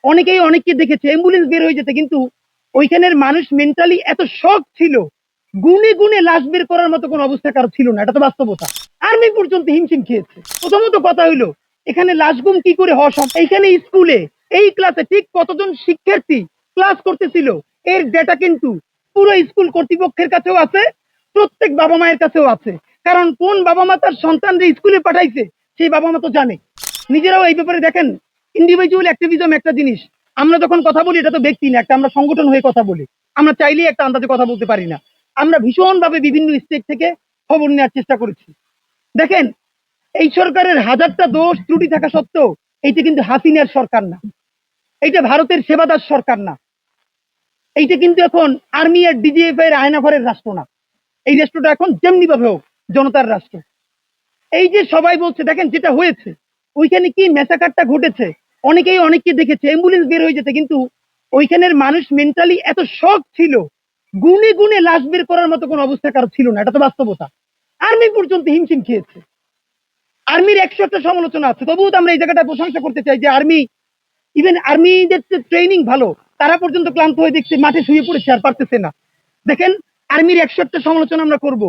অনেকেই অনেককে দেখেছে অ্যাম্বুলেন্স বের হয়ে যেতে, কিন্তু ওইখানের মানুষ মেন্টালি এত শক ছিল, গুনে গুনে লাশ বের করার মতো কোনো অবস্থা কারো ছিল না। এটা তো বাস্তবতা। আর্মি পর্যন্ত হিমশিম খেয়েছে। প্রথমত কথা হইলো, এখানে লাশ গুম কি করে হওয়া সম্ভব? এইখানে স্কুলে এই ক্লাসে ঠিক কতজন শিক্ষার্থী ক্লাস করতেছিল এর ডেটা কিন্তু পুরো স্কুল কর্তৃপক্ষের কাছেও আছে, প্রত্যেক বাবা মায়ের কাছেও আছে। কারণ কোন বাবা মা তার সন্তানদের স্কুলে পাঠাইছে সেই বাবা মা তো জানে। নিজেরাও এই ব্যাপারে দেখেন, ইন্ডিভিজুয়াল অ্যাক্টিভিজম একটা জিনিস। আমরা যখন কথা বলি এটা তো ব্যক্তি না, একটা আমরা সংগঠন হয়ে কথা বলি। আমরা চাইলেই একটা আন্দাজে কথা বলতে পারি না। আমরা ভীষণভাবে বিভিন্ন স্টেট থেকে খবর নেওয়ার চেষ্টা করেছি। দেখেন, এই সরকারের হাজারটা দোষ ত্রুটি থাকা সত্ত্বেও এইটা কিন্তু হাসিনার সরকার না, এইটা ভারতের সেবাদার সরকার না, এইটা কিন্তু এখন আর্মি আর ডিজিএফ এর আয়নাঘরের রাষ্ট্র না। এই রাষ্ট্রটা এখন যেমনি ভাবে হোক জনতার রাষ্ট্র। এই যে সবাই বলছে, দেখেন যেটা হয়েছে ওইখানে কি মেসাকারটা ঘটেছে, অনেকেই অনেককে দেখেছে অ্যাম্বুলেন্স বের হয়ে যেতে, কিন্তু ওইখানের মানুষ মেন্টালি এত শক ছিল, গুনে গুনে লাশ বের করার মতো কোনো অবস্থা কারো ছিল না। এটা তো বাস্তবতা। আর্মি পর্যন্ত হিমশিম খেয়েছে। আর্মির 100টা সমালোচনা আছে, তবুও তো আমরা এই জায়গাটা প্রশংসা করতে চাই যে আর্মি, ইভেন আর্মিদের ট্রেনিং ভালো, তারা পর্যন্ত ক্লান্ত হয়ে দেখছে মাঠে শুয়ে পড়েছে আর পারতেছে না। দেখেন, আর্মির 100টা সমালোচনা আমরা করব,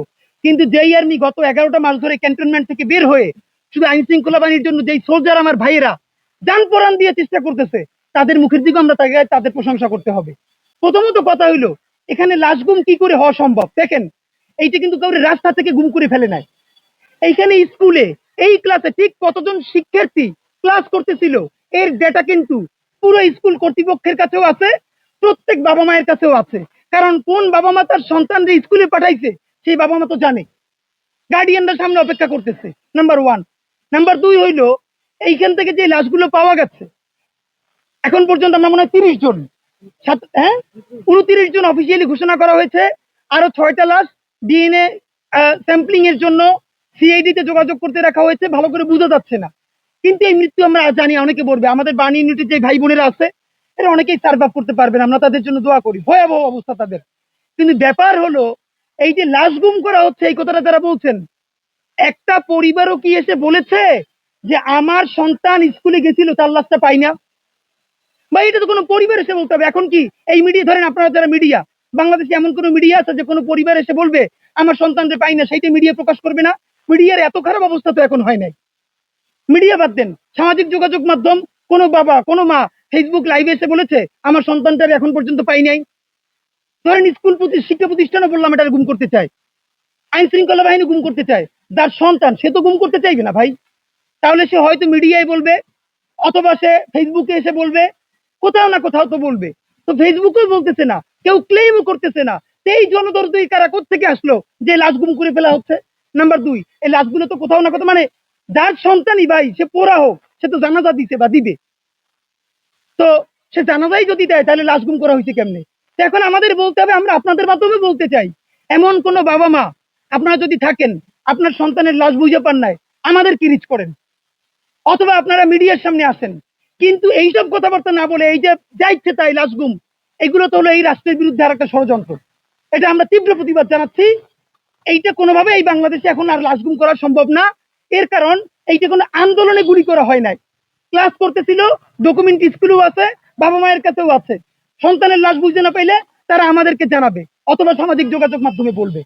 কিন্তু যেই আর্মি গত 11টা মাস ধরে ক্যান্টনমেন্ট থেকে বের হয়ে শুধু আইন শৃঙ্খলা বাহিনীর জন্য যেই সোলজার আমার ভাইয়েরা যান পরাণ দিয়ে চেষ্টা করতেছে, তাদের মুখের দিকে আমরা তাদের প্রশংসা করতে হবে। প্রথমত কথা হইলো, এখানে লাশ গুম কি করে হওয়া সম্ভব? দেখেন, এইটা কিন্তু কাউরে রাস্তা থেকে গুম করে ফেলে নাই। এইখানে স্কুলে এই ক্লাসে ঠিক কতজন শিক্ষার্থী ক্লাস করতেছিল এর ডেটা কিন্তু পুরো স্কুল কর্তৃপক্ষের কাছেও আছে, প্রত্যেক বাবা মায়ের কাছেও আছে। কারণ কোন বাবা মা তার সন্তানদের স্কুলে পাঠাইছে সেই বাবা মা তো জানে, গার্ডিয়ানরা সামনে অপেক্ষা করতেছে। Number one. নাম্বার দুই হইলো, এইখান থেকে যে লাশগুলো পাওয়া গেছে এখন পর্যন্ত আমরা মনে হয় 30 জন, 29 জন অফিসিয়ালি ঘোষণা করা হয়েছে। আরো 6টা লাশ ডিএনএ স্যাম্পলিং এর জন্য সিআইডি তে যোগাযোগ করতে রাখা হয়েছে। ভালো করে বোঝা যাচ্ছে না, কিন্তু এই মৃত্যু আমরা জানি। অনেকে বলবে, আমাদের বার্ন ইউনিটের যে ভাই বোনেরা আছে এরা অনেকেই সার্ভাইভ করতে পারবে না, আমরা তাদের জন্য দোয়া করি, ভয়াবহ অবস্থা তাদের। কিন্তু ব্যাপার হলো, এই যে লাশ গুম করা হচ্ছে এই কথাটা যারা বলছেন, একটা পরিবারও কি এসে বলেছে যে আমার সন্তান স্কুলে গেছিল তার লাশটা পাই না? বা এটা তো কোনো পরিবার এসে বলতে হবে। এখন কি এই মিডিয়া, ধরেন আপনারা যারা মিডিয়া, বাংলাদেশে এমন কোনো মিডিয়া আছে যে কোনো পরিবার এসে বলবে আমার সন্তানকে পাই না, সেইটা মিডিয়া প্রকাশ করবে না? মিডিয়ার এত খারাপ অবস্থা তো এখন হয় নাই। মিডিয়া বাদ দেন, সামাজিক যোগাযোগ মাধ্যম, কোনো বাবা কোনো মা ফেসবুক লাইভে এসে বলেছে আমার সন্তানটার এখন পর্যন্ত পাই নাই? ধরেন স্কুল শিক্ষা প্রতিষ্ঠানও বললাম এটা গুম করতে চায়, আইন শৃঙ্খলা বাহিনী গুম করতে চায়, যার সন্তান সে তো গুম করতে চাইবে না ভাই। তাহলে সে হয়তো মিডিয়ায় বলবে, অথবা সে ফেসবুকে এসে বলবে, কোথাও না কোথাও তো বলবে। তো ফেসবুকেও বলতেছে না, কেউ ক্লেমও করতেছে না। এই জনদরদি কারা কোত্থেকে আসলো যে লাশ গুম করে ফেলা হচ্ছে? নাম্বার দুই, এই লাশগুলো তো কোথাও না কোথাও, মানে যার সন্তানই ভাই সে পোড়া হোক, সে তো জানাজা দিছে বা দিবে, তো সে জানাজাই যদি দেয় তাহলে লাশ গুম করা হয়েছে কেমনে? তো এখন আমাদের বলতে হবে, আমরা আপনাদের মাধ্যমে বলতে চাই, এমন কোন বাবা মা আপনারা যদি থাকেন, আপনার সন্তানের লাশ বুঝে পান নাই, আমাদের কি রিচ করেন, অথবা আপনারা মিডিয়ার সামনে আসেন। কিন্তু এইসব কথাবার্তা না বলে এই যে যা ইচ্ছে তাই লাশ গুম, এগুলো তো হলো এই রাষ্ট্রের বিরুদ্ধে আর একটা ষড়যন্ত্র। এটা আমরা তীব্র প্রতিবাদ জানাচ্ছি। এইটা কোনোভাবে এই বাংলাদেশে এখন আর লাশ গুম করা সম্ভব না। এর কারণ এইটা কোনো আন্দোলনে গুলি করা হয় নাই, ক্লাস করতেছিল, ডকুমেন্ট স্কুলেও আছে, বাবা মায়ের কাছেও আছে। সন্তানের লাশ বুঝতে না পাইলে তারা আমাদেরকে জানাবে অথবা সামাজিক যোগাযোগ মাধ্যমে বলবে।